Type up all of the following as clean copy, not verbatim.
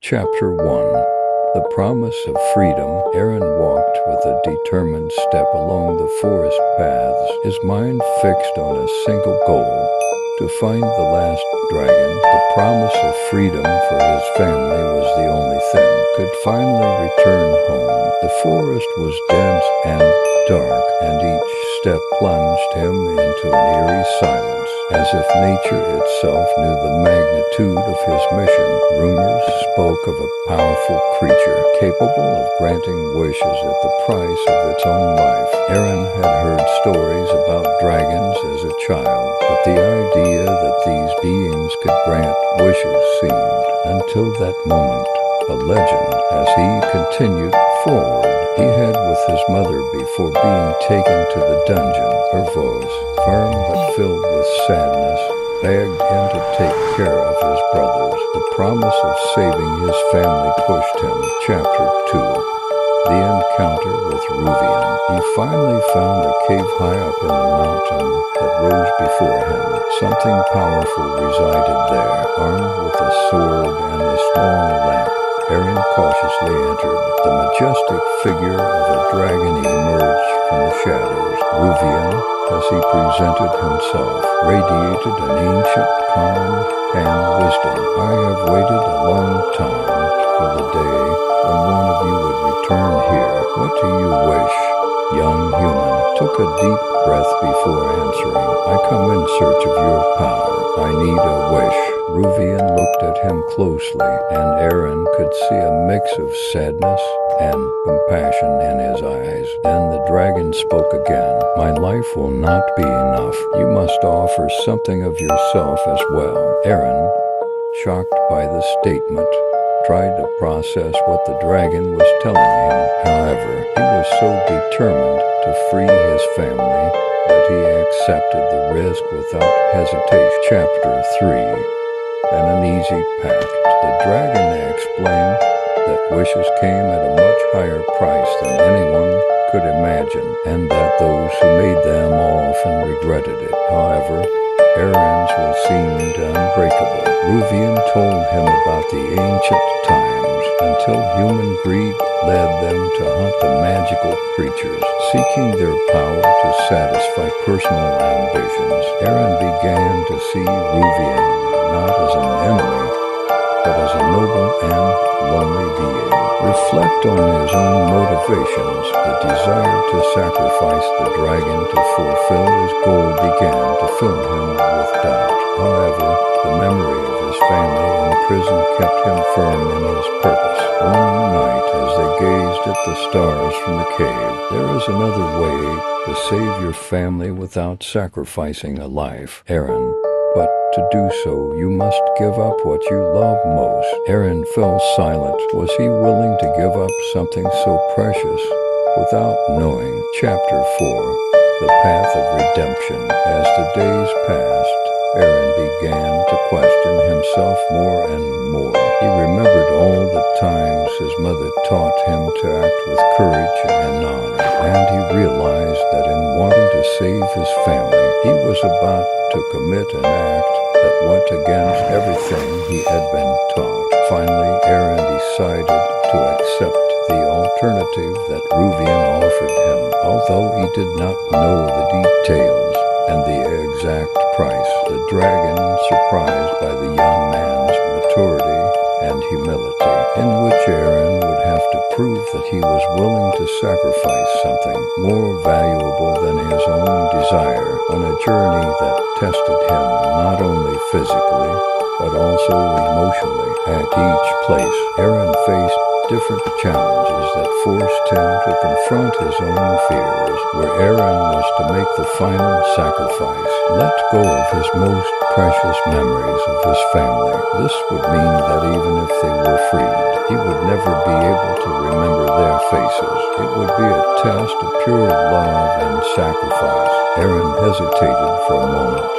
Chapter 1. The Promise of Freedom. Aaron walked with a determined step along the forest paths, his mind fixed on a single goal: to find the last dragon. The promise of freedom for his family was the only thing could finally return home. The forest was dense and dark, and each step plunged him into an eerie silence, as if nature itself knew the magnitude of his mission. Rumors spoke of a powerful creature capable of granting wishes at the price of its own life. Aaron had heard stories about dragons as a child, but the idea that these beings could grant wishes seemed, until that moment, a legend. As he continued forward, he had with his mother before being taken to the dungeon. Her voice, firm but filled with sadness, begged him to take care of his brothers. The promise of saving his family pushed him. Chapter 2. The Encounter with Ruvian. He finally found a cave high up in the mountain that rose before him. Something powerful resided there, armed with a sword and a small lamp. Aaron cautiously entered. The majestic figure of a dragon emerged from the shadows. Ruvian, as he presented himself, radiated an ancient calm and wisdom. I have waited a long time for the day when one of you would return here. What do you wish? Young human took a deep breath before answering. I come in search of your power. I need a wish. Ruvian looked at him closely, and Aaron could see a mix of sadness and compassion in his eyes. Then the dragon spoke again. My life will not be enough. You must offer something of yourself as well. Aaron, shocked by the statement, tried to process what the dragon was telling him. However, he was so determined to free his family that he accepted the risk without hesitation. Chapter 3. An Uneasy Pact. The dragon explained that wishes came at a much higher price than anyone could imagine, and that those who made them often regretted it. However, Aaron's will seemed unbreakable. Ruvian told him about the ancient times, until human greed led them to hunt the magical creatures, seeking their power to satisfy personal ambitions. Aaron began to see Ruvian not as an enemy, but as a noble and lonely being. Reflect on his own motivations. The desire to sacrifice the dragon to fulfill his goal began to fill him with doubt. However, the memory of his family in prison kept him firm in his purpose. One night, as they gazed at the stars from the cave, there is another way to save your family without sacrificing a life, Aaron. But to do so, you must give up what you love most. Aaron fell silent. Was he willing to give up something so precious without knowing? Chapter 4. The Path of Redemption. As the days passed, Aaron began to question himself more and more. He remembered all the times his mother taught him to act with courage and honor, and he realized that in wanting to save his family, he was about to commit an act that went against everything he had been taught. Finally, Aaron decided to accept the alternative that Ruvian offered him, although he did not know the details and the exact price. The dragon, surprised by the young man's maturity and humility, in which Aaron would have to prove that he was willing to sacrifice something more valuable than his own desire, on a journey that tested him not only physically, but also emotionally. At each place, Aaron faced different challenges that forced him to confront his own fears. Where Aaron was to make the final sacrifice, let go of his most precious memories of his family. This would mean that even if they were freed, he would never be able to remember their faces. It would be a test of pure love and sacrifice. Aaron hesitated for a moment,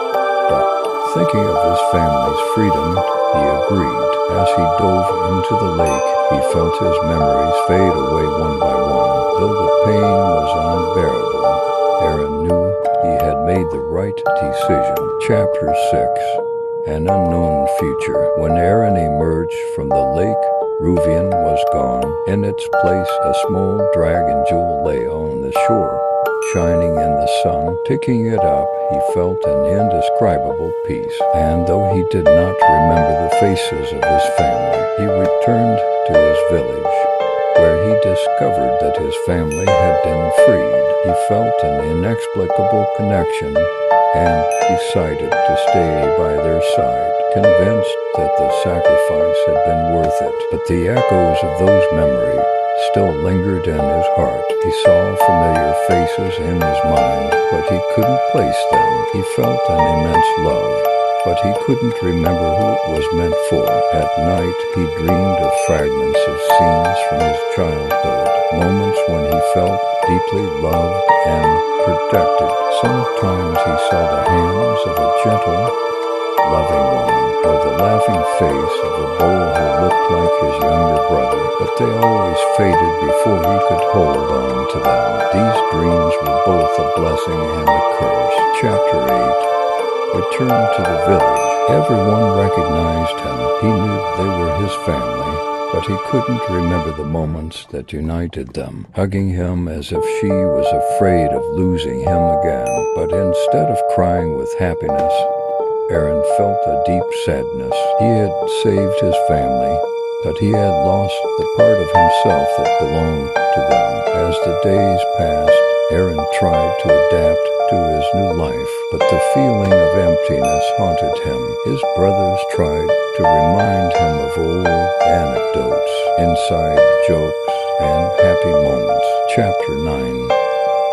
but thinking of his family's freedom, he agreed. As he dove into the lake, he felt his memories fade away one by one. Though the pain was unbearable, Aaron knew he had made the right decision. Chapter 6. An Unknown Future. When Aaron emerged from the lake, Ruvian was gone. In its place, a small dragon jewel lay on the shore, shining in the sun. Picking it up, he felt an indescribable peace. And though he did not remember the faces of his family, he returned to his village, where he discovered that his family had been freed. He felt an inexplicable connection and decided to stay by their side, convinced that the sacrifice had been worth it. But the echoes of those memories still lingered in his heart. He saw familiar faces in his mind, but he couldn't place them. He felt an immense love, but he couldn't remember who it was meant for. At night, he dreamed of fragments of scenes from his childhood, moments when he felt deeply loved and protected. Sometimes he saw the hands of a gentle, loving woman, or the laughing face of a boy who looked like his younger brother, but they always faded before he could hold on to them. These dreams were both a blessing and a curse. Chapter 8. Returned to the village. Everyone recognized him. He knew they were his family, but he couldn't remember the moments that united them, hugging him as if she was afraid of losing him again. But instead of crying with happiness, Aaron felt a deep sadness. He had saved his family, but he had lost the part of himself that belonged to them. As the days passed, Aaron tried to adapt to his new life, but the feeling of emptiness haunted him. His brothers tried to remind him of old anecdotes, inside jokes, and happy moments. Chapter 9.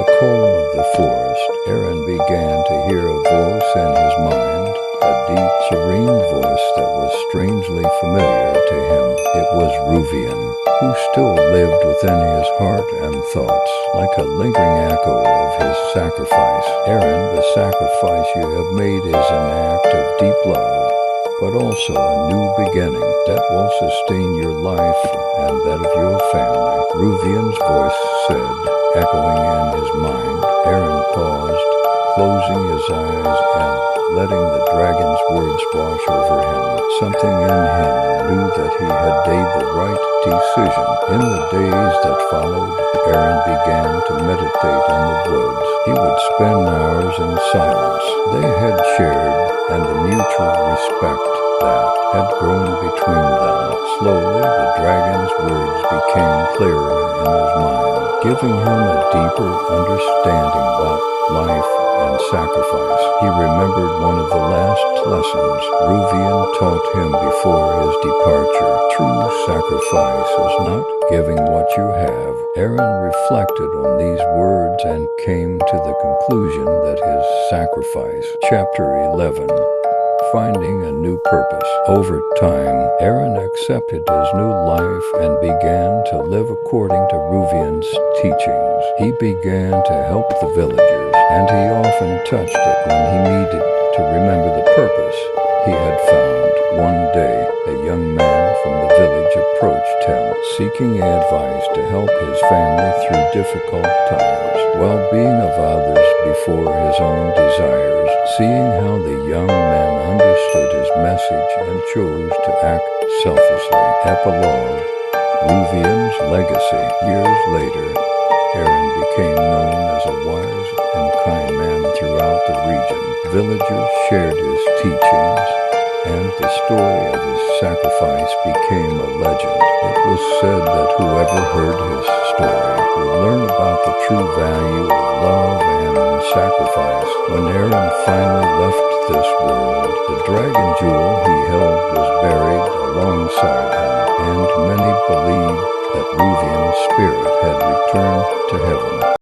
The call of the forest. Aaron began to hear a voice in his mind, a deep, serene voice that was strangely familiar to him. It was Ruvian, who still lived within his heart and thoughts, like a lingering echo of his sacrifice. Aaron, the sacrifice you have made is an act of deep love, but also a new beginning that will sustain your life and that of your family. Ruvian's voice said, echoing in his mind. Aaron paused, closing his eyes and letting the dragon's words wash over him. Something in him knew that he had made the right decision. In the days that followed, Aaron began to meditate in the woods. He would spend hours in silence they had shared, and the mutual respect that had grown between them. Slowly, the dragon's words became clearer in his mind, giving him a deeper understanding about life and sacrifice. He remembered one of the last lessons Ruvian taught him before his departure. True sacrifice is not giving what you have. Aaron reflected on these words and came to the conclusion that his sacrifice. Chapter 11. Finding a new purpose. Over time, Aaron accepted his new life and began to live according to Ruvian's teachings. He began to help the villagers, and he often touched it when he needed to remember the purpose he had found. One day, a young man from the village approached him, seeking advice to help his family through difficult times, well-being of others before his own desires. Seeing how the young man understood his message and chose to act selflessly. Epilogue. Ruvian's legacy. Years later, Aaron became known as a wise and kind man throughout the region. Villagers shared his teachings, and the story of his sacrifice became a legend. It was said that whoever heard his story would learn about the true value of love and sacrifice. When Aaron finally left this world, the dragon jewel he held was buried alongside him, and many believed that Ruvian's spirit had returned to heaven.